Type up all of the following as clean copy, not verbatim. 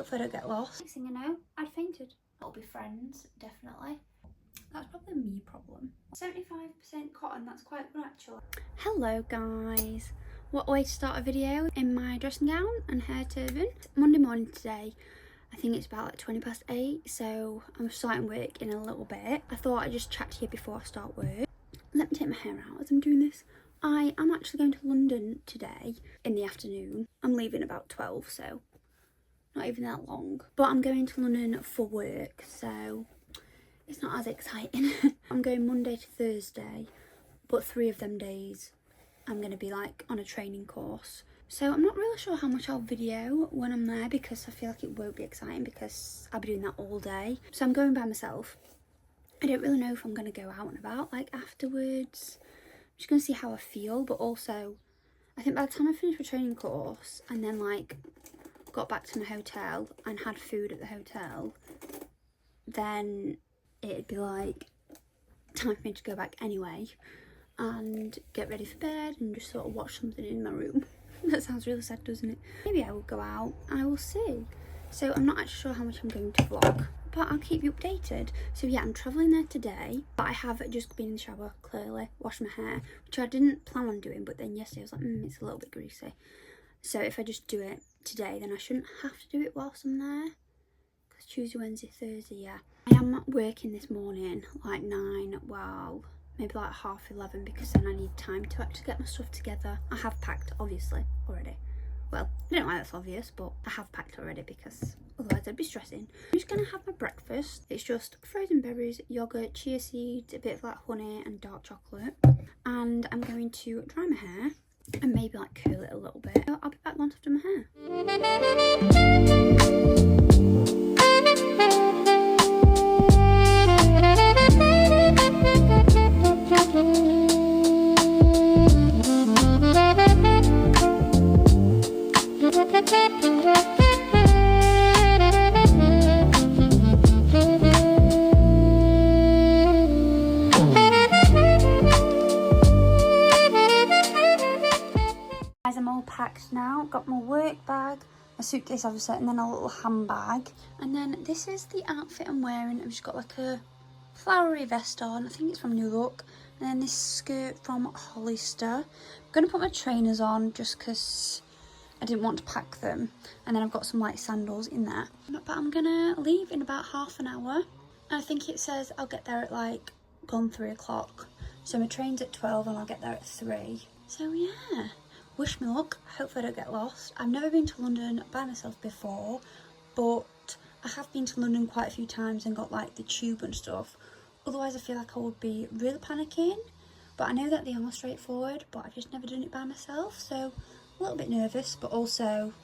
Hopefully I don't get lost. Next thing I know, I'd fainted. I'll be friends, definitely. That's probably a me problem. 75% cotton, that's quite good actually. Hello guys. What a way to start a video in my dressing gown and hair turban. Monday morning today. I think it's about like 20 past 8, so I'm starting work in a little bit. I thought I'd just chat to you before I start work. Let me take my hair out as I'm doing this. I am actually going to London today in the afternoon. I'm leaving about 12, so not even that long. But I'm going to London for work, so it's not as exciting. I'm going Monday to Thursday, but 3 of them days I'm going to be like on a training course. So I'm not really sure how much I'll video when I'm there because I feel like it won't be exciting because I'll be doing that all day. So I'm going by myself. I don't really know if I'm going to go out and about like afterwards. I'm just going to see how I feel, but also I think by the time I finish my training course and then like got back to my hotel and had food at the hotel, then it'd be like time for me to go back anyway and get ready for bed and just sort of watch something in my room. That sounds really sad, doesn't it? Maybe I will go out, I will see. So I'm not actually sure how much I'm going to vlog, but I'll keep you updated. So yeah, I'm travelling there today, but I have just been in the shower, clearly, washed my hair, which I didn't plan on doing, but then yesterday I was like, it's a little bit greasy. So if I just do it today, then I shouldn't have to do it whilst I'm there. Because Tuesday, Wednesday, Thursday, yeah. I am working this morning, like 9, well, maybe like 11:30, because then I need time to actually get my stuff together. I have packed, obviously, already. Well, I don't know why that's obvious, but I have packed already because otherwise I'd be stressing. I'm just going to have my breakfast. It's just frozen berries, yoghurt, chia seeds, a bit of like honey and dark chocolate. And I'm going to dry my hair and maybe like curl it a little bit. I'll be back once I've done my hair. I'm all packed now, got my work bag, a suitcase obviously, and then a little handbag. And then this is the outfit I'm wearing. I've just got like a flowery vest on, I think it's from New Look, and then this skirt from Hollister. I'm going to put my trainers on just because I didn't want to pack them, and then I've got some light sandals in there. But I'm going to leave in about half an hour. I think it says I'll get there at like gone 3 o'clock, so my train's at 12 and I'll get there at 3. So yeah. Wish me luck, hopefully I don't get lost. I've never been to London by myself before, but I have been to London quite a few times and got like the tube and stuff. Otherwise I feel like I would be really panicking, but I know that they are straightforward, but I've just never done it by myself, so a little bit nervous, but also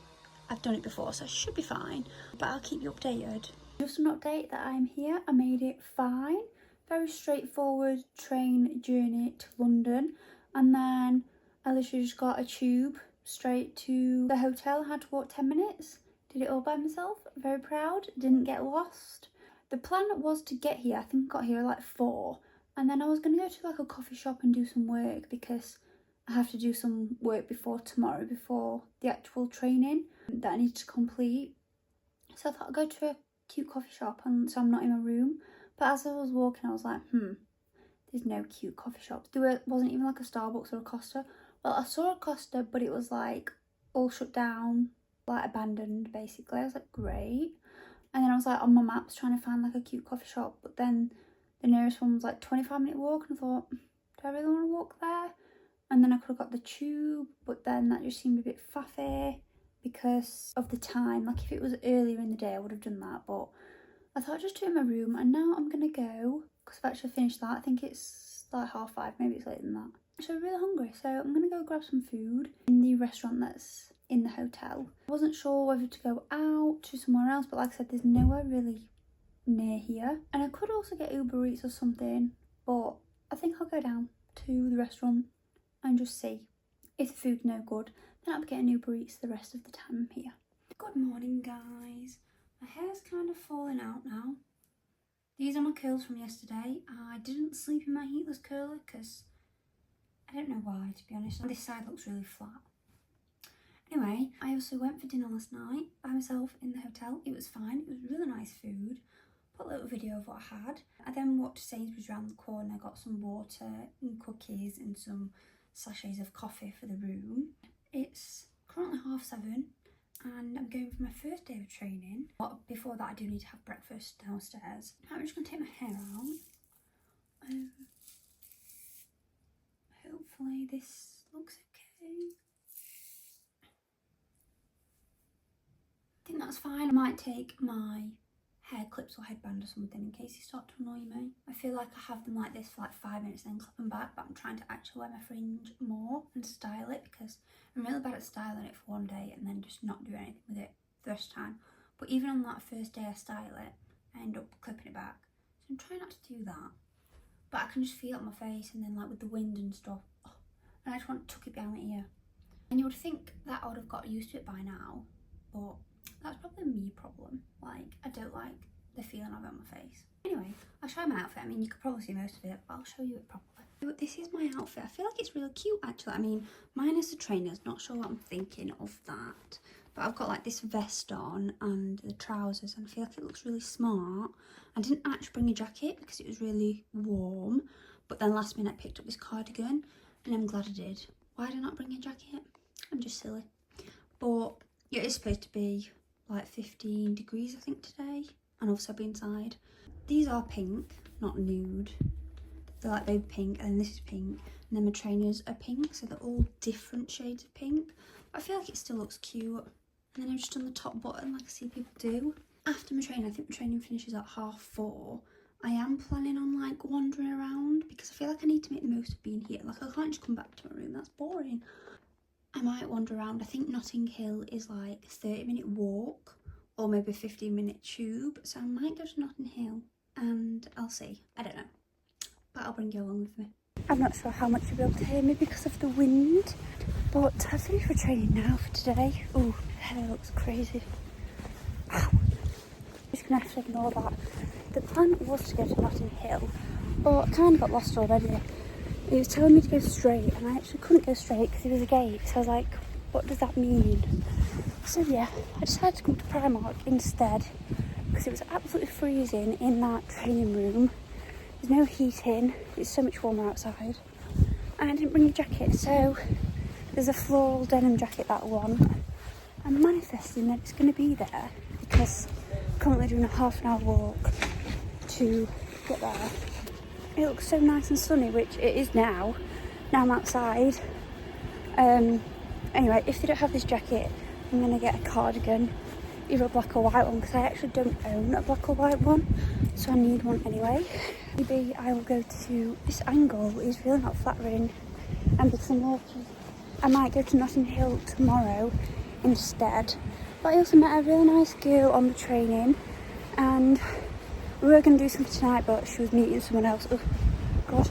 I've done it before, so I should be fine. But I'll keep you updated. Just an update that I'm here, I made it fine. Very straightforward train journey to London, and then I literally just got a tube straight to the hotel. I had to walk 10 minutes. Did it all by myself. Very proud. Didn't get lost. The plan was to get here. I think I got here at like 4. And then I was going to go to like a coffee shop and do some work because I have to do some work before tomorrow, before the actual training that I need to complete. So I thought I'd go to a cute coffee shop and so I'm not in my room. But as I was walking, I was like, there's no cute coffee shops. There wasn't even like a Starbucks or a Costa. Well, I saw a Costa, but it was like all shut down, like abandoned basically. I was like, great. And then I was like on my maps trying to find like a cute coffee shop, but then the nearest one was like 25-minute walk, and I thought, do I really want to walk there? And then I could have got the tube, but then that just seemed a bit faffy because of the time. Like if it was earlier in the day, I would have done that, but I thought I'd just do it in my room. And now I'm gonna go because I've actually finished that. I think it's like 5:30, maybe it's later than that. So I'm really hungry, so I'm gonna go grab some food in the restaurant that's in the hotel. I wasn't sure whether to go out to somewhere else, but like I said, there's nowhere really near here. And I could also get Uber Eats or something, but I think I'll go down to the restaurant and just see. If the food's no good, then I'll be getting Uber Eats the rest of the time I'm here. Good morning, guys. My hair's kind of falling out now. These are my curls from yesterday. I didn't sleep in my heatless curler because I don't know why, to be honest. This side looks really flat. Anyway, Anyway, I also went for dinner last night by myself in the hotel. It was fine. It was really nice food. Put a little video of what I had. I then walked to Sainsbury's around the corner. I got some water and cookies and some sachets of coffee for the room. It's currently 7:30 and I'm going for my first day of training. But before that I do need to have breakfast downstairs. I'm just going to take my hair out. Hopefully this looks okay. I think that's fine. I might take my hair clips or headband or something in case they start to annoy me. I feel like I have them like this for like 5 minutes and then clip them back, but I'm trying to actually wear my fringe more and style it because I'm really bad at styling it for one day and then just not do anything with it the rest of the time. But even on that first day I style it, I end up clipping it back. So I'm trying not to do that. But I can just feel it on my face and then like with the wind and stuff. Oh, and I just want to tuck it behind my ear. And you would think that I would have got used to it by now, but that's probably a me problem. Like, I don't like the feeling of it on my face. Anyway, I'll show you my outfit. I mean, you could probably see most of it, but I'll show you it properly. So this is my outfit. I feel like it's really cute, actually. I mean, mine is the trainers. Not sure what I'm thinking of that. But I've got, like, this vest on and the trousers, and I feel like it looks really smart. I didn't actually bring a jacket because it was really warm. But then last minute I picked up this cardigan, and I'm glad I did. Why did I not bring a jacket? I'm just silly. But yeah, it's supposed to be like 15 degrees I think today, and obviously I'll be inside. These are pink, not nude. They're like baby pink, and then this is pink, and then my trainers are pink, so they're all different shades of pink. But I feel like it still looks cute. And then I've just done the top button like I see people do. After my training, I think my training finishes at 4:30. I am planning on like wandering around because I feel like I need to make the most of being here. Like I can't just come back to my room, that's boring. I might wander around. I think Notting Hill is like a 30-minute walk or maybe a 15-minute tube. So I might go to Notting Hill and I'll see. I don't know. But I'll bring you along with me. I'm not sure how much you'll be able to hear me because of the wind. But I've finished my training now for today. Oh, hair looks crazy. Ow. I'm just going to have to ignore that. The plan was to go to Notting Hill, but I kind of got lost already. He was telling me to go straight and I actually couldn't go straight because there was a gate, so I was like, what does that mean? So yeah, I decided to come to Primark instead because it was absolutely freezing in that training room. There's no heating, it's so much warmer outside, and I didn't bring a jacket, so there's a floral denim jacket that I want. I'm manifesting that it's going to be there because I'm currently doing a half-an-hour walk to get there. It looks so nice and sunny, which it is now. Now I'm outside. Anyway, if they don't have this jacket, I'm going to get a cardigan, either a black or white one, because I actually don't own a black or white one, so I need one anyway. Maybe I will go to, this angle is really not flattering, and because I'm walking, I might go to Notting Hill tomorrow instead. But I also met a really nice girl on the training, and we were going to do something tonight, but she was meeting someone else. Oh, God.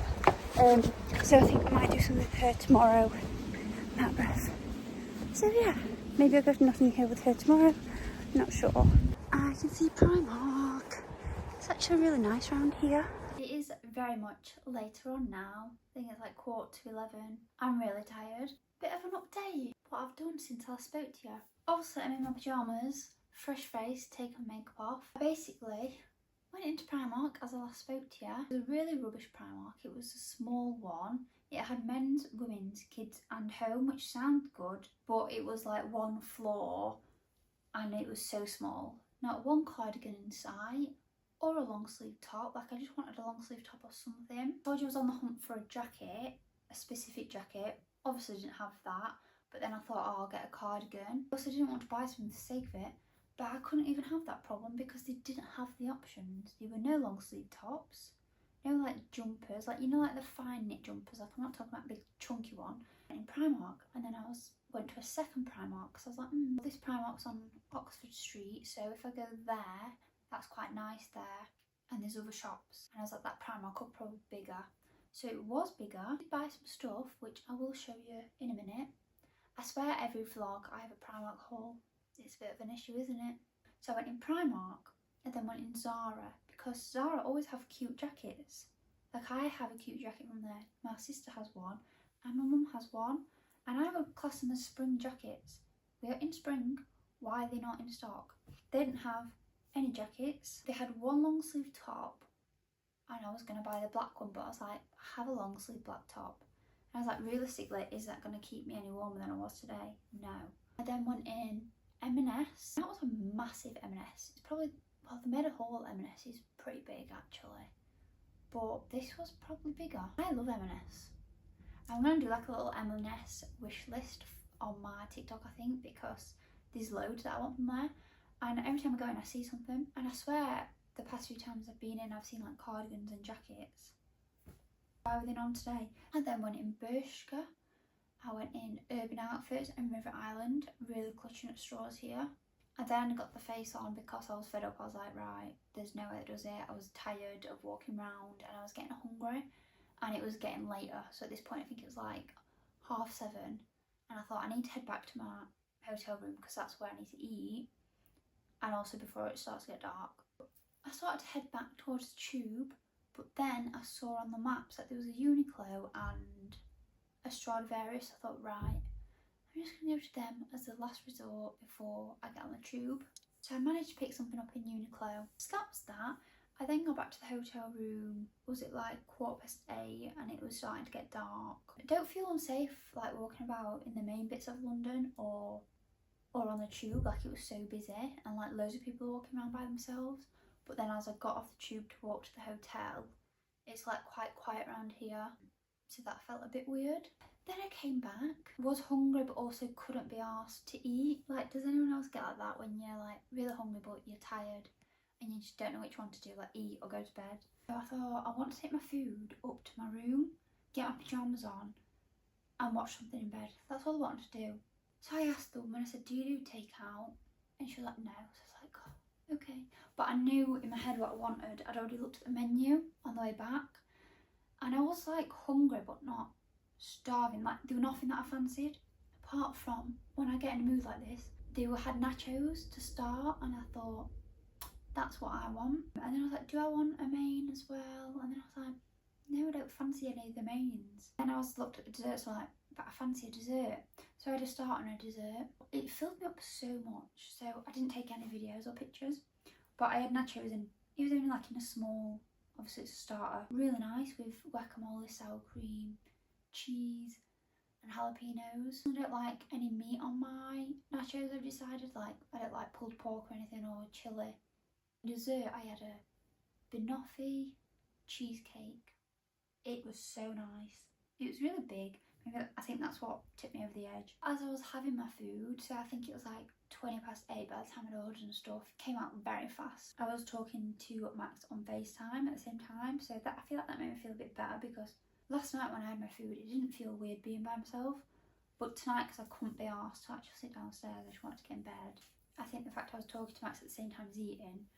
So I think I might do something with her tomorrow. I'm out of breath. So yeah, maybe I'll go to Notting Hill with her tomorrow. Not sure. I can see Primark. It's actually really nice around here. It is very much later on now. I think it's like 11:15. I'm really tired. Bit of an update. What I've done since I spoke to you. Obviously, I'm in my pyjamas, fresh face, taken makeup off. Basically, went into Primark as I last spoke to you. It was a really rubbish Primark. It was a small one. It had men's, women's, kids and home, which sounds good, but it was like one floor and it was so small. Not one cardigan in sight or a long sleeve top. Like I just wanted a long sleeve top or something. I told you I was on the hunt for a jacket, a specific jacket. Obviously didn't have that, but then I thought, oh, I'll get a cardigan. I also didn't want to buy something for the sake of it. But I couldn't even have that problem because they didn't have the options. There were no long sleeve tops, no like jumpers, like you know like the fine knit jumpers, like I'm not talking about a big chunky one. In Primark, and then I went to a second Primark because I was like, this Primark's on Oxford Street, so if I go there, that's quite nice there, and there's other shops. And I was like, that Primark will probably be bigger. So it was bigger. I did buy some stuff, which I will show you in a minute. I swear every vlog I have a Primark haul. It's a bit of an issue, isn't it? So I went in Primark and then went in Zara because Zara always have cute jackets. Like I have a cute jacket from there. My sister has one and my mum has one. And I have a class in the spring jackets. we're in spring, why are they not in stock? They didn't have any jackets. They had one long sleeve top, and I was going to buy the black one, but I was like, I have a long sleeve black top. And I was like, realistically, is that going to keep me any warmer than I was today? No. I then went in M&S. That was a massive M&S. It's probably, well, the Meadowhall M&S is pretty big actually, but this was probably bigger. I love M&S. I'm going to do like a little M&S wish list on my TikTok, I think, because there's loads that I want from there. And every time I go in, I see something. And I swear, the past few times I've been in, I've seen like cardigans and jackets. Why were they on today? I then went in Bershka. I went in Urban Outfitters and River Island, really clutching at straws here. I then got the face on because I was fed up. I was like, right, there's no way that does it. I was tired of walking around and I was getting hungry and it was getting later. So at this point, I think it was like 7:30 and I thought I need to head back to my hotel room because that's where I need to eat, and also before it starts to get dark. I started to head back towards the Tube, but then I saw on the maps that there was a Uniqlo and a Stradivarius. I thought, right, I'm just going to go to them as the last resort before I get on the Tube. So I managed to pick something up in Uniqlo. So that was that. I then got back to the hotel room, was it like 8:15, and it was starting to get dark. I don't feel unsafe like walking about in the main bits of London or on the Tube, like it was so busy and like loads of people walking around by themselves. But then as I got off the Tube to walk to the hotel, it's like quite quiet around here, so that felt a bit weird. Then I came back, was hungry but also couldn't be asked to eat. Like, does anyone else get like that when you're like really hungry but you're tired and you just don't know which one to do, like eat or go to bed? So I thought I want to take my food up to my room, get my pyjamas on and watch something in bed. That's all I wanted to do. So I asked the woman, I said, do you do takeout? And she was like, no. So I was like, oh, okay. But I knew in my head what I wanted. I'd already looked at the menu on the way back. And I was like hungry but not starving. Like there was nothing that I fancied. Apart from when I get in a mood like this, they had nachos to start and I thought, that's what I want. And then I was like, do I want a main as well? And then I was like, no, I don't fancy any of the mains. Then I was looked at the desserts like, but I fancy a dessert. So I had a start and a dessert. It filled me up so much. So I didn't take any videos or pictures, but I had nachos and it was only like in a small, obviously it's a starter. Really nice with guacamole, sour cream, cheese and jalapenos. I don't like any meat on my nachos, I've decided. Like I don't like pulled pork or anything or chili. Dessert, I had a banoffee cheesecake. It was so nice. It was really big. Maybe I think that's what tipped me over the edge. As I was having my food, so I think it was like 8:20 by the time I'd ordered and stuff, it came out very fast. I was talking to Max on FaceTime at the same time, so that I feel like that made me feel a bit better because last night when I had my food, it didn't feel weird being by myself. But tonight, because I couldn't be asked to actually sit downstairs, I just wanted to get in bed. I think the fact I was talking to Max at the same time as eating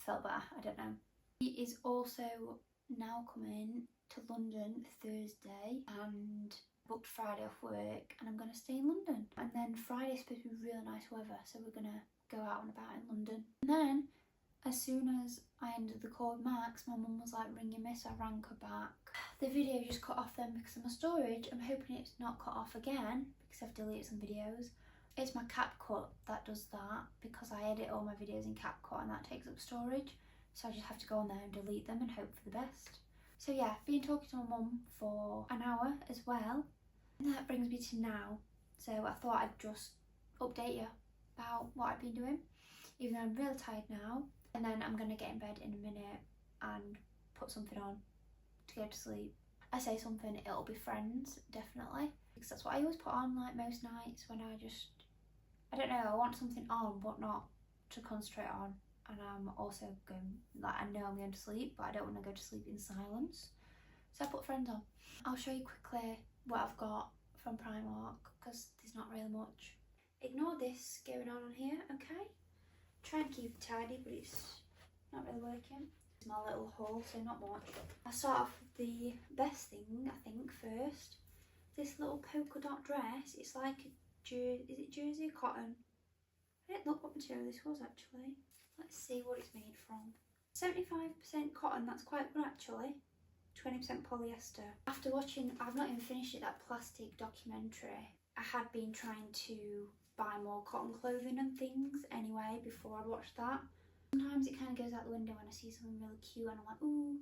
felt better, I don't know. He is also now coming to London Thursday and booked Friday off work and I'm going to stay in London. And then Friday's supposed to be really nice weather, so we're going to go out and about in London. And then as soon as I ended the call with Max, my mum was like, ring your miss. I rang her back. The video just cut off then because of my storage. I'm hoping it's not cut off again because I've deleted some videos. It's my CapCut that does that because I edit all my videos in CapCut and that takes up storage. So I just have to go on there and delete them and hope for the best. So yeah, been talking to my mum for an hour as well. And that brings me to now. So I thought I'd just update you about what I've been doing, even though I'm real tired now. And then I'm going to get in bed in a minute and put something on to go to sleep. I say something, it'll be Friends, definitely. Because that's what I always put on like most nights when I don't know, I want something on but not to concentrate on. And I'm also going, like I know I'm going to sleep, but I don't want to go to sleep in silence. So I put Friends on. I'll show you quickly what I've got from Primark because there's not really much. Ignore this going on here, okay? Try and keep it tidy, but it's not really working. It's my little haul, so not much. I'll start off with the best thing, I think, first. This little polka dot dress. It's like a jersey, is it jersey or cotton? I didn't look what material this was actually. Let's see what it's made from. 75% cotton, that's quite good actually. 20% polyester. After watching, I've not even finished it, that plastic documentary, I had been trying to buy more cotton clothing and things anyway before I watch that. Sometimes it kind of goes out the window when I see something really cute and I'm like, ooh,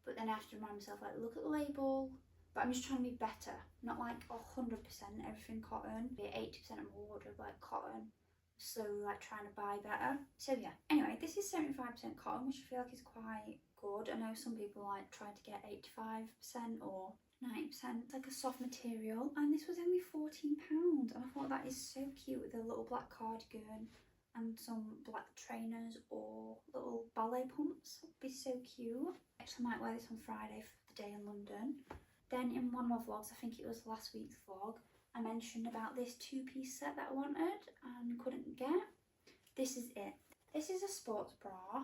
but then I have to remind myself, like, look at the label. But I'm just trying to be better, not like 100% everything cotton, be 80% of my wardrobe like cotton, slowly like trying to buy better. So yeah, anyway, this is 75% cotton, which I feel like is quite good. I know some people like try to get 85% or 90%. It's like a soft material, and this was only £14, and I thought that is so cute with a little black cardigan and some black trainers or little ballet pumps. It'd be so cute. Actually, I might wear this on Friday for the day in London. Then in one of my vlogs, I think it was last week's vlog, I mentioned about this two-piece set that I wanted and couldn't get. This is it. This is a sports bra,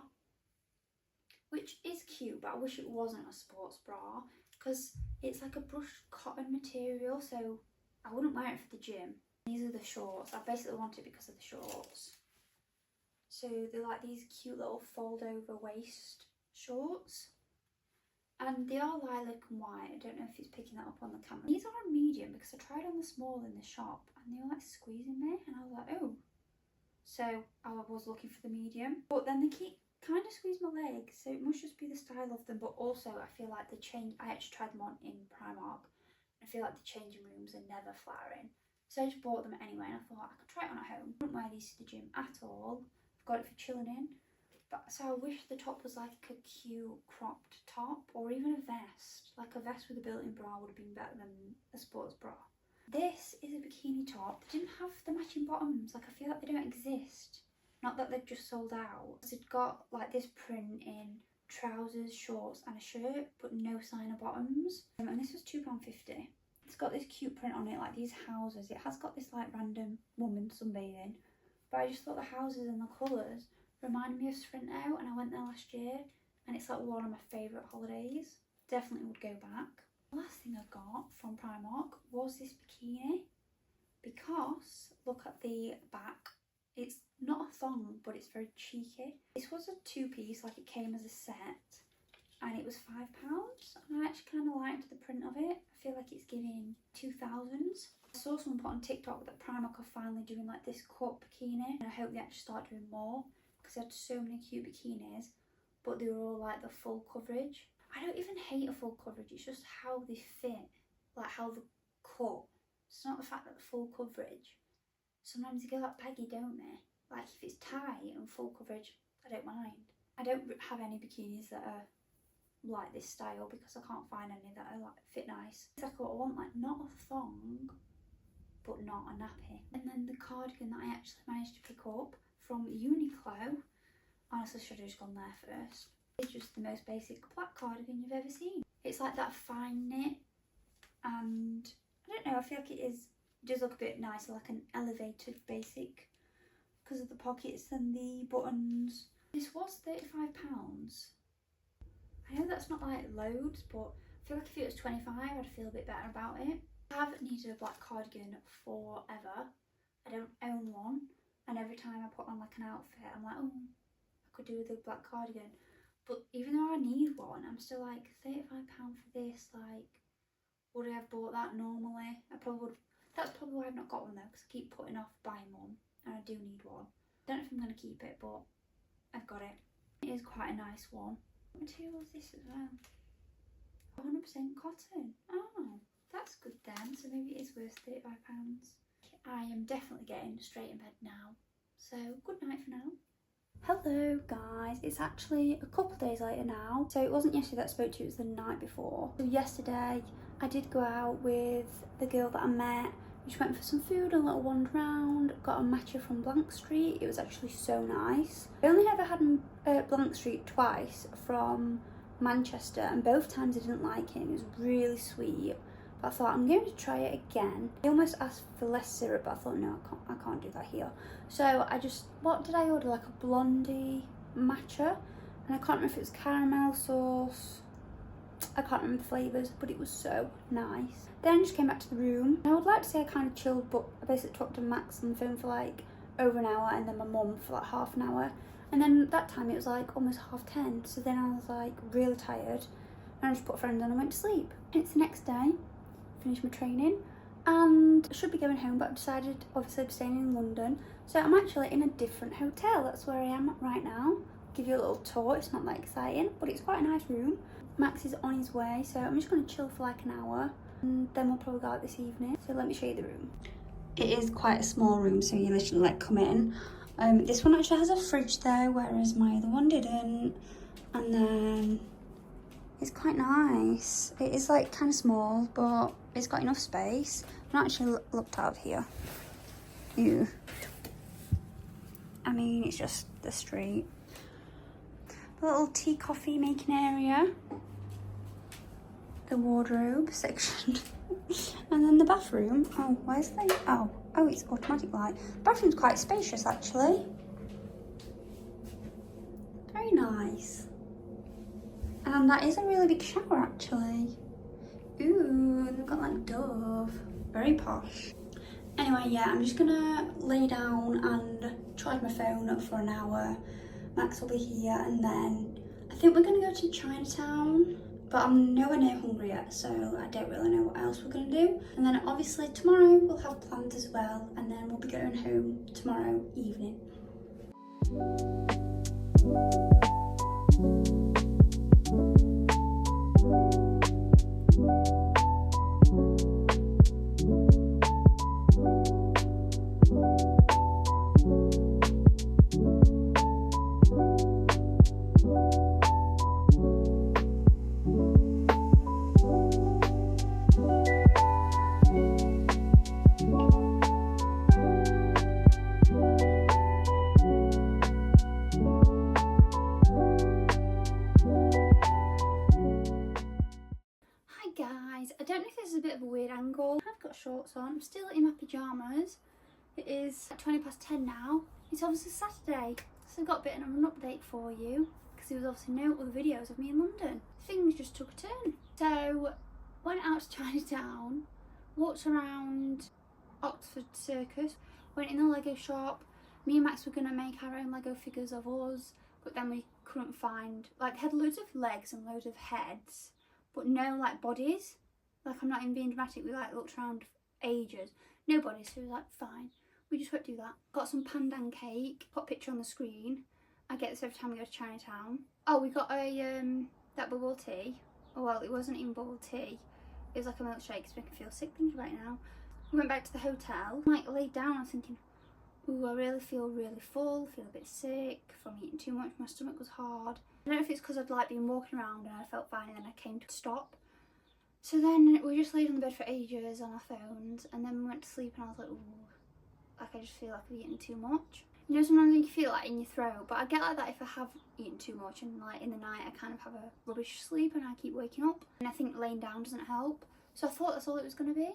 which is cute, but I wish it wasn't a sports bra because it's like a brushed cotton material, so I wouldn't wear it for the gym. These are the shorts. I basically want it because of the shorts. So they're like these cute little fold over waist shorts. And they are lilac and white. I don't know if it's picking that up on the camera. These are a medium because I tried on the small in the shop and they were like squeezing me and I was like, oh. So I was looking for the medium. But then they keep kind of squeeze my legs, so it must just be the style of them. But also I feel like the change, I actually tried them on in Primark. I feel like the changing rooms are never flattering. So I just bought them anyway and I thought I could try it on at home. I wouldn't wear these to the gym at all. I've got it for chilling in. But, so I wish the top was like a cute cropped top or even a vest. Like a vest with a built-in bra would have been better than a sports bra. This is a bikini top. They didn't have the matching bottoms. Like I feel like they don't exist. Not that they've just sold out. It's got like this print in trousers, shorts and a shirt, but no sign of bottoms. And this was £2.50. It's got this cute print on it, like these houses. It has got this like random woman sunbathing. But I just thought the houses and the colours reminded me of Sorrento, and I went there last year and it's like one of my favourite holidays. Definitely would go back. The last thing I got from Primark was this bikini, because look at the back. It's not a thong, but it's very cheeky. This was a two-piece, like it came as a set, and it was £5, and I actually kind of liked the print of it. I feel like it's giving 2000s. I saw someone put on TikTok that Primark are finally doing like this cut bikini, and I hope they actually start doing more, because they had so many cute bikinis, but they were all like the full coverage. I don't even hate a full coverage, it's just how they fit, like how the cut. It's not the fact that the full coverage. Sometimes they get like baggy, don't they? Like if it's tight and full coverage, I don't mind. I don't have any bikinis that are like this style because I can't find any that are like fit nice. Exactly what I want, like not a thong, but not a nappy. And then the cardigan that I actually managed to pick up from Uniqlo, honestly should have just gone there first. It's just the most basic black cardigan you've ever seen. It's like that fine knit, and I don't know, I feel like it does look a bit nicer, like an elevated basic, because of the pockets and the buttons. This was £35. I know that's not like loads, but I feel like if it was 25 I'd feel a bit better about it. I have needed a black cardigan forever. I don't own one, and every time I put on like an outfit I'm like, oh, I could do with a black cardigan. But even though I need one, I'm still like, £35 for this, like, would I have bought that normally? I probably would. That's probably why I've not got one though, because I keep putting off buying one, and I do need one. I don't know if I'm going to keep it, but I've got it. It is quite a nice one. What material is this as well? 100% cotton. Oh, that's good then. So maybe it is worth £35. I am definitely getting straight in bed now. So good night for now. Hello guys, it's actually a couple of days later now. So it wasn't yesterday that I spoke to you, it was the night before. So yesterday I did go out with the girl that I met. We just went for some food, a little wander around, got a matcha from Blank Street. It was actually so nice. I only ever had Blank Street twice from Manchester, and both times I didn't like it. It was really sweet, but I thought I'm going to try it again. I almost asked for less syrup, but I thought no, I can't do that here. So I just, what did I order? Like a blondie matcha, and I can't remember if it was caramel sauce. I can't remember the flavours, but it was so nice. Then I just came back to the room. I would like to say I kind of chilled, but I basically talked to Max on the phone for like over an hour, and then my mum for like half an hour. And then that time it was like almost 10:30, so then I was like really tired, and I just put a friend on and went to sleep. And it's the next day, finished my training, and I should be going home, but I've decided obviously I'm staying in London. So I'm actually in a different hotel. That's where I am right now. Give you a little tour. It's not that exciting, but it's quite a nice room. Max is on his way, so I'm just going to chill for like an hour and then we'll probably go out this evening. So let me show you the room. It is quite a small room, so you literally like come in. This one actually has a fridge there, whereas my other one didn't. And then it's quite nice. It is like kind of small, but it's got enough space. I've not actually looked out of here. Ew. I mean, it's just the street. A little tea coffee making area. The wardrobe section. And then the bathroom. Oh, where's the... Oh, it's automatic light. The bathroom's quite spacious, actually. Very nice. And that is a really big shower, actually. Ooh, they've got like Dove. Very posh. Anyway, yeah, I'm just gonna lay down and charge my phone for an hour. Max will be here, and then I think we're gonna go to Chinatown. But I'm nowhere near hungry yet, so I don't really know what else we're going to do. And then obviously tomorrow we'll have plans as well, and then we'll be going home tomorrow evening. I don't know if this is a bit of a weird angle. I've got shorts on. I'm still in my pyjamas. It is 10:20 now. It's obviously Saturday, so I've got a bit of an update for you because there was obviously no other videos of me in London. Things just took a turn. So went out to Chinatown, walked around Oxford Circus, went in the Lego shop. Me and Max were gonna make our own Lego figures of us, but then we couldn't find, like, they had loads of legs and loads of heads, but no like bodies. Like, I'm not even being dramatic, we like looked around for ages. No bodies, so we were like, fine. We just won't do that. Got some pandan cake, put a picture on the screen. I get this every time we go to Chinatown. Oh, we got a that bubble tea. Oh, well, it wasn't even bubble tea. It was like a milkshake, it's making me feel sick thinking right now. We went back to the hotel, like laid down, I was thinking, ooh, I really feel really full, feel a bit sick from eating too much, my stomach was hard. I don't know if it's because I'd like been walking around and I felt fine and then I came to stop. So then we just laid on the bed for ages on our phones, and then we went to sleep and I was like, ooh, like I just feel like I've eaten too much. You know, sometimes you feel like in your throat, but I get like that if I have eaten too much and like in the night I kind of have a rubbish sleep and I keep waking up. And I think laying down doesn't help. So I thought that's all it was going to be.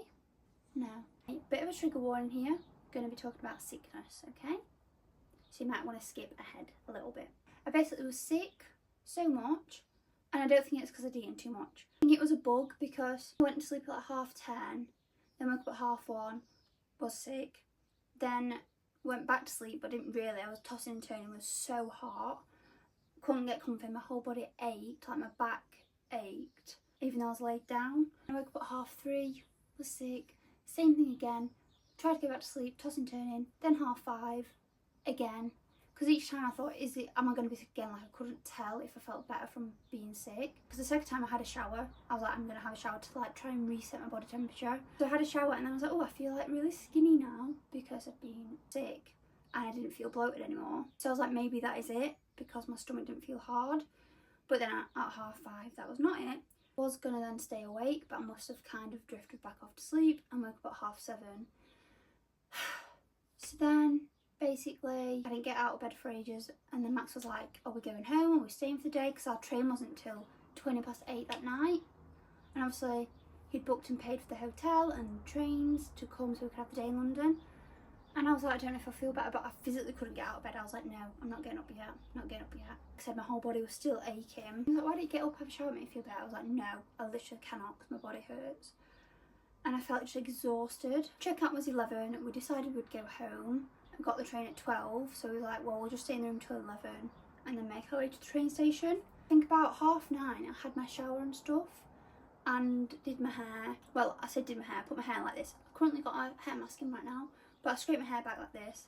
No. A bit of a trigger warning here. Going to be talking about sickness, okay? So you might want to skip ahead a little bit. I basically was sick so much, and I don't think it's because I'd eaten too much. I think it was a bug because I went to sleep at like 10:30, then woke up at 1:30, was sick, then went back to sleep but didn't really. I was tossing and turning, it was so hot, couldn't get comfy, my whole body ached, like my back ached, even though I was laid down. I woke up at 3:30, was sick, same thing again, tried to go back to sleep, tossing and turning, then 5:30 again. Because each time I thought, am I going to be sick again? Like, I couldn't tell if I felt better from being sick. Because the second time I had a shower, I was like, I'm going to have a shower to like try and reset my body temperature. So I had a shower and then I was like, oh, I feel like really skinny now because I've been sick and I didn't feel bloated anymore. So I was like, maybe that is it because my stomach didn't feel hard. But then at 5:30, that was not it. I was going to then stay awake, but I must have kind of drifted back off to sleep and woke up at 7:30. So then basically I didn't get out of bed for ages, and then Max was like, are we going home, are we staying for the day, because our train wasn't until 8:20 that night, and obviously he'd booked and paid for the hotel and trains to come so we could have the day in London. And I was like, I don't know if I feel better, but I physically couldn't get out of bed. I was like, no, I'm not getting up yet, I'm not getting up yet. I said my whole body was still aching. He was like, why don't you get up, have a shower, make me feel better? I was like, no, I literally cannot because my body hurts. And I felt just exhausted. Checkout was 11, we decided we'd go home. I got the train at 12, so we were like, well, we'll just stay in the room till 11 and then make our way to the train station. I think about 9:30 I had my shower and stuff, and did my hair. Well, I said did my hair, put my hair like this. I've currently got a hair mask in right now, but I scraped my hair back like this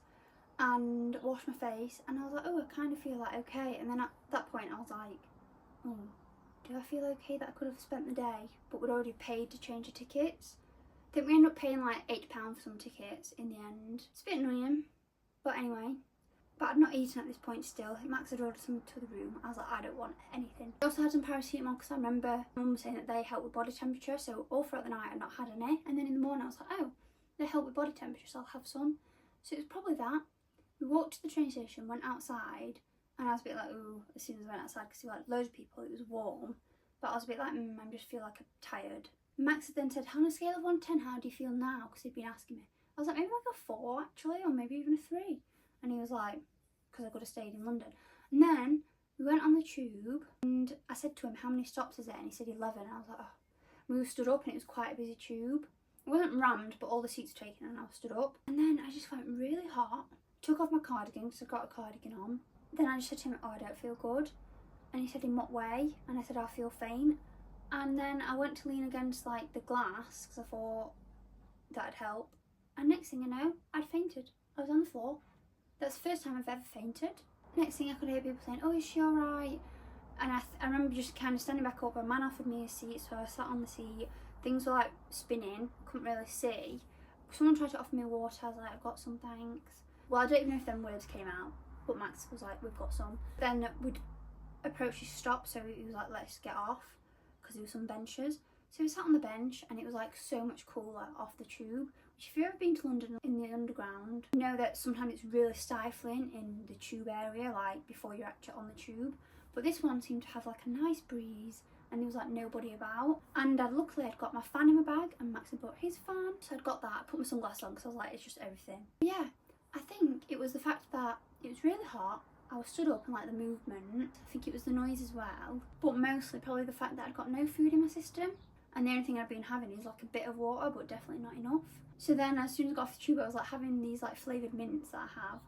and washed my face, and I was like, oh, I kind of feel like okay. And then at that point I was like, oh, do I feel okay that I could have spent the day, but we'd already paid to change the tickets? I think we ended up paying like £8 for some tickets in the end. It's a bit annoying, but anyway. But I'd not eaten at this point still. Max had ordered some to the room. I was like, I don't want anything. I also had some paracetamol because I remember Mum was saying that they help with body temperature, so all throughout the night I'd not had any. And then in the morning I was like, oh, they help with body temperature, so I'll have some. So it was probably that. We walked to the train station, went outside, and I was a bit like, ooh, as soon as I went outside, because there were like loads of people, it was warm. But I was a bit like, I just feel like I'm tired. Max then said, on a scale of 1 to 10, how do you feel now? Because he'd been asking me. I was like, maybe like a 4 actually, or maybe even a 3. And he was like, because I could have stayed in London. And then we went on the tube, and I said to him, how many stops is it? And he said 11. And I was like, oh. We stood up, and it was quite a busy tube. It wasn't rammed, but all the seats were taken, and I was stood up. And then I just felt really hot. Took off my cardigan, because I got a cardigan on. Then I just said to him, oh, I don't feel good. And he said, in what way? And I said, I feel faint. And then I went to lean against like the glass, because I thought that'd help. And next thing I know, I'd fainted. I was on the floor. That's the first time I've ever fainted. Next thing I could hear people saying, oh, is she alright? And I remember just kind of standing back up. A man offered me a seat, so I sat on the seat. Things were like spinning, couldn't really see. Someone tried to offer me water. I was like, I've got some, thanks. Well, I don't even know if them words came out, but Max was like, we've got some. Then we'd approach his stop, so he was like, let's get off, because there were some benches. So we sat on the bench, and it was like so much cooler off the tube. Which, if you've ever been to London in the underground, you know that sometimes it's really stifling in the tube area, like before you're actually on the tube. But this one seemed to have like a nice breeze, and there was like nobody about. And luckily I'd got my fan in my bag, and Max had brought his fan, so I'd got that. I put my sunglasses on because I was like, it's just everything. But yeah, I think it was the fact that it was really hot. I was stood up and like the movement. I think it was the noise as well, but mostly probably the fact that I'd got no food in my system, and the only thing I'd been having is like a bit of water, but definitely not enough. So then as soon as I got off the tube, I was like having these like flavoured mints that I have,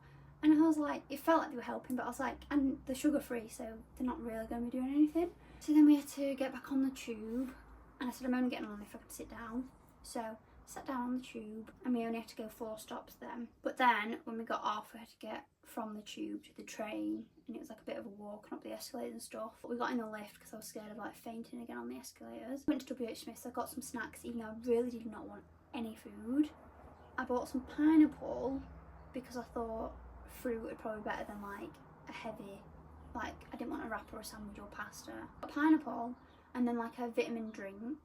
and I was like, it felt like they were helping, but I was like, and they're sugar free, so they're not really going to be doing anything. So then we had to get back on the tube, and I said I'm only getting on if I could sit down. So I sat down on the tube, and we only had to go 4 stops then. But then when we got off, we had to get from the tube to the train, and it was like a bit of a walk and up the escalators and stuff. But we got in the lift because I was scared of like fainting again on the escalators. Went to WH Smith's. I got some snacks, even though I really did not want any food. I bought some pineapple because I thought fruit would probably be better than like a heavy, like I didn't want a wrap or a sandwich or pasta. A pineapple, and then like a vitamin drink.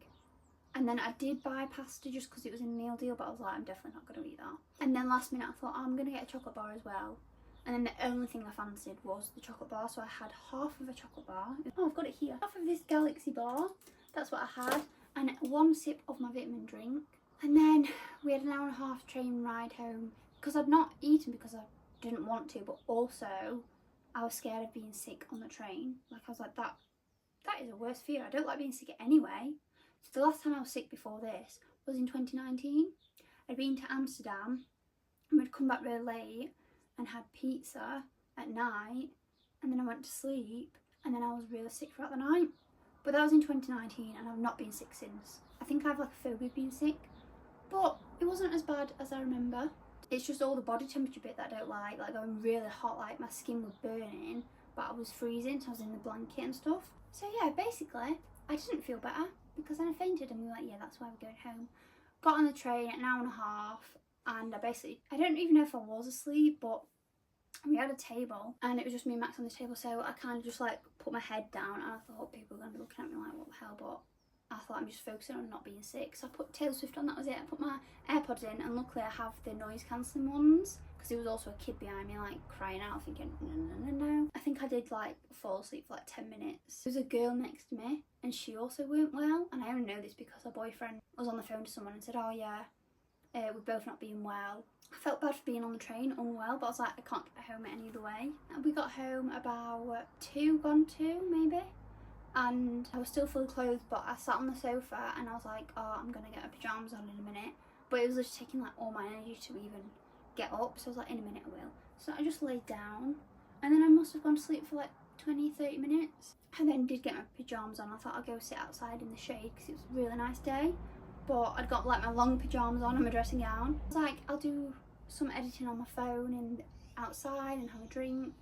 And then I did buy pasta just because it was in a meal deal, but I was like, I'm definitely not going to eat that. And then last minute I thought, oh, I'm going to get a chocolate bar as well. And then the only thing I fancied was the chocolate bar, so I had half of a chocolate bar. Oh, I've got it here. Half of this Galaxy bar, that's what I had. And 1 sip of my vitamin drink. And then we had an hour and a half train ride home, because I'd not eaten because I didn't want to, but also I was scared of being sick on the train. Like I was like, that is a worst fear. I don't like being sick anyway. So the last time I was sick before this was in 2019. I'd been to Amsterdam, and we'd come back really late and had pizza at night, and then I went to sleep, and then I was really sick throughout the night. But that was in 2019, and I've not been sick since. I think I have like a phobia of being sick, but it wasn't as bad as I remember. It's just all the body temperature bit that I don't like going really hot, like my skin was burning, but I was freezing, so I was in the blanket and stuff. So yeah, basically, I didn't feel better, because then I fainted, and we were like, yeah, that's why we're going home. Got on the train an hour and a half, and I don't even know if I was asleep, but we had a table, and it was just me and Max on the table, so I kind of just like put my head down, and I thought people were going to be looking at me like, what the hell, but I thought I'm just focusing on not being sick. So I put Taylor Swift on, that was it. I put my AirPods in, and luckily I have the noise cancelling ones, because there was also a kid behind me like crying out, thinking, no. I think I did like fall asleep for like 10 minutes. There was a girl next to me, and she also weren't well, and I only know this because her boyfriend was on the phone to someone and said, oh yeah, we've both not been well. I felt bad for being on the train unwell, but I was like, I can't get home any other way. And we got home about 2 gone 2 maybe, and I was still fully clothed, but I sat on the sofa and I was like, oh, I'm gonna get my pyjamas on in a minute. But it was just taking like all my energy to even get up, so I was like, in a minute I will. So I just laid down, and then I must have gone to sleep for like 20-30 minutes. I then did get my pyjamas on. I thought I'd go sit outside in the shade because it was a really nice day. But I'd got like my long pyjamas on and my dressing gown. I was like, I'll do some editing on my phone and outside and have a drink.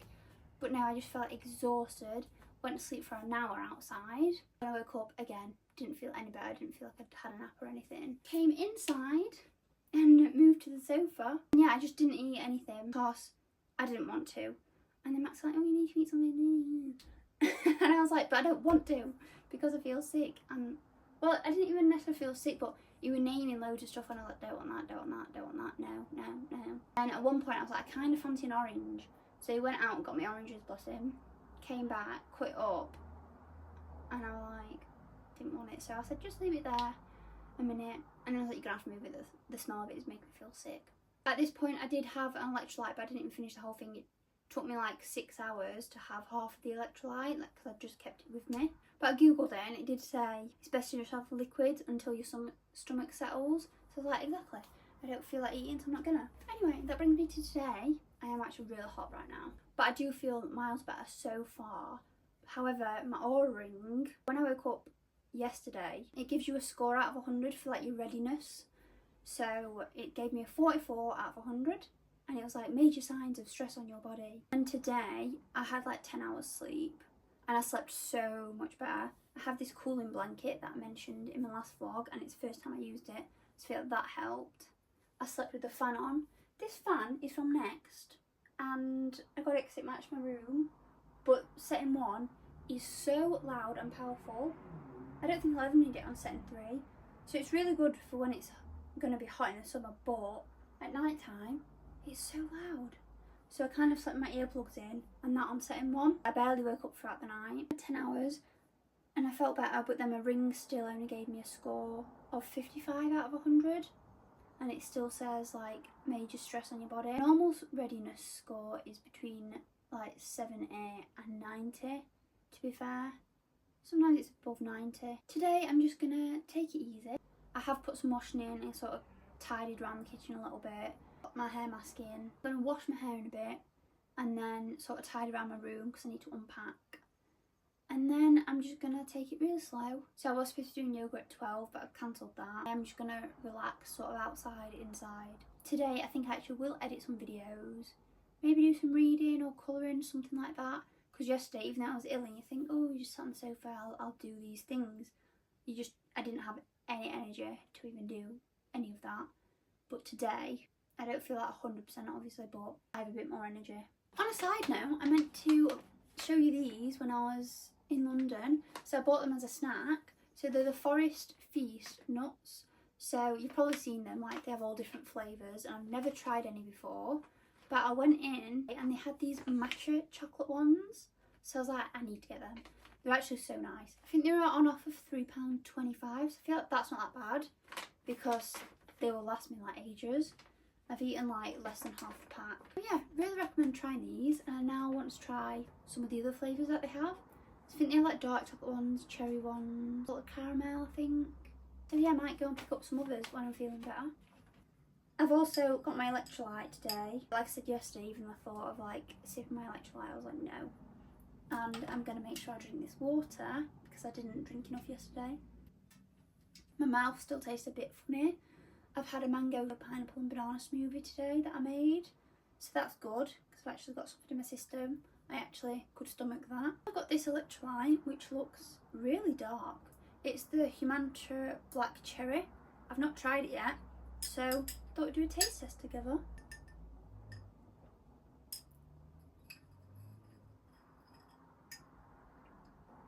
But now I just felt exhausted. Went to sleep for an hour outside. When I woke up again, didn't feel any better. Didn't feel like I'd had a nap or anything. Came inside and moved to the sofa. And yeah, I just didn't eat anything because I didn't want to. And then Max was like, oh, you need to eat something. And I was like, but I don't want to because I feel sick. And well, I didn't even necessarily feel sick, but you were naming loads of stuff and I was like, don't want that, don't want that, don't want that, no. And at one point I was like, I kind of fancy an orange. So he went out and got me oranges, bless him. Came back, quit up, and I was like, didn't want it. So I said, just leave it there a minute. And then I was like, you're gonna have to move it, the smell of it is making me feel sick. At this point I did have an electrolyte, but I didn't even finish the whole thing. It took me like 6 hours to have half of the electrolyte, like, because I just kept it with me. But I googled it and it did say it's best to just have liquids until your stomach settles. So I was like, exactly, I don't feel like eating, so I'm not gonna. Anyway, that brings me to today. I am actually really hot right now, but I do feel miles better so far. However, my Oura ring, when I woke up yesterday, it gives you a score out of 100 for like your readiness. So it gave me a 44 out of 100. And it was like major signs of stress on your body. And today I had like 10 hours sleep and I slept so much better. I have this cooling blanket that I mentioned in my last vlog and it's the first time I used it. So I feel like that helped. I slept with the fan on. This fan is from Next and I got it because it matched my room. But setting 1 is so loud and powerful. I don't think I'll ever need it on setting 3. So it's really good for when it's going to be hot in the summer, but at night time, it's so loud. So I kind of slept my earplugs in and that on setting 1. I barely woke up throughout the night. 10 hours and I felt better, but then my ring still only gave me a score of 55 out of 100. And it still says like major stress on your body. Normal readiness score is between like 70 and 90, to be fair. Sometimes it's above 90. Today I'm just gonna take it easy. I have put some washing in and sort of tidied around the kitchen a little bit. Got my hair mask in. I'm gonna wash my hair in a bit and then sort of tidy around my room because I need to unpack. And then I'm just gonna take it really slow. So I was supposed to be doing yoga at 12, but I've cancelled that. I'm just gonna relax sort of outside, inside. Today I think I actually will edit some videos. Maybe do some reading or colouring, something like that. Because yesterday, even though I was ill and you think, oh, you just sat on the sofa, I'll do these things. I didn't have any energy to even do any of that. But today, I don't feel like 100% obviously, but I have a bit more energy. On a side note, I meant to show you these when I was in London. So I bought them as a snack. So they're the Forest Feast nuts. So you've probably seen them, like they have all different flavours and I've never tried any before. But I went in and they had these matcha chocolate ones. So I was like, I need to get them. They're actually so nice. I think they were on offer for £3.25. So I feel like that's not that bad because they will last me like ages. I've eaten like less than half a pack. But yeah, really recommend trying these. And I now want to try some of the other flavours that they have. So I think they have like dark chocolate ones, cherry ones, sort of caramel I think. So yeah, I might go and pick up some others when I'm feeling better. I've also got my electrolyte today. Like I said yesterday, even though I thought of like sipping my electrolyte, I was like no. And I'm going to make sure I drink this water because I didn't drink enough yesterday. My mouth still tastes a bit funny. I've had a mango, pineapple and banana smoothie today that I made. So that's good because I've actually got something in my system. I actually could stomach that. I've got this electrolyte which looks really dark. It's the Humantra Black Cherry. I've not tried it yet. So thought we'd do a taste test together.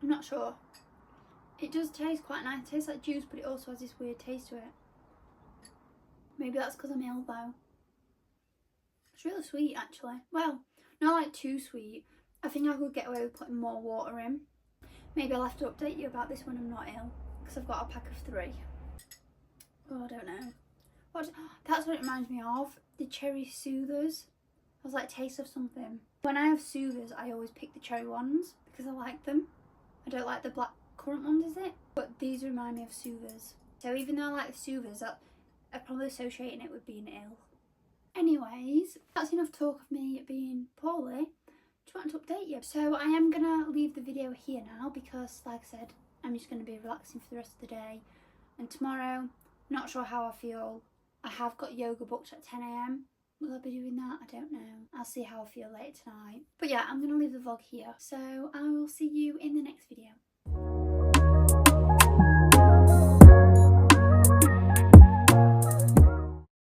I'm not sure. It does taste quite nice. It tastes like juice, but it also has this weird taste to it. Maybe that's because I'm ill though. It's really sweet actually. Well, not like too sweet. I think I could get away with putting more water in. Maybe I'll have to update you about this when I'm not ill. Because I've got a pack of 3. Oh, I don't know. That's what it reminds me of. The cherry soothers. I was like, taste of something. When I have soothers, I always pick the cherry ones because I like them. I don't like the black currant ones, is it? But these remind me of soothers. So even though I like the soothers, I'm probably associating it with being ill. Anyways, that's enough talk of me being poorly. just wanted to update you. So I am gonna leave the video here now because, like I said, I'm just gonna be relaxing for the rest of the day. And tomorrow, not sure how I feel. I have got yoga booked at 10 AM. Will I be doing that? I don't know. I'll see how I feel later tonight. But yeah, I'm gonna leave the vlog here. So I will see you in the next video.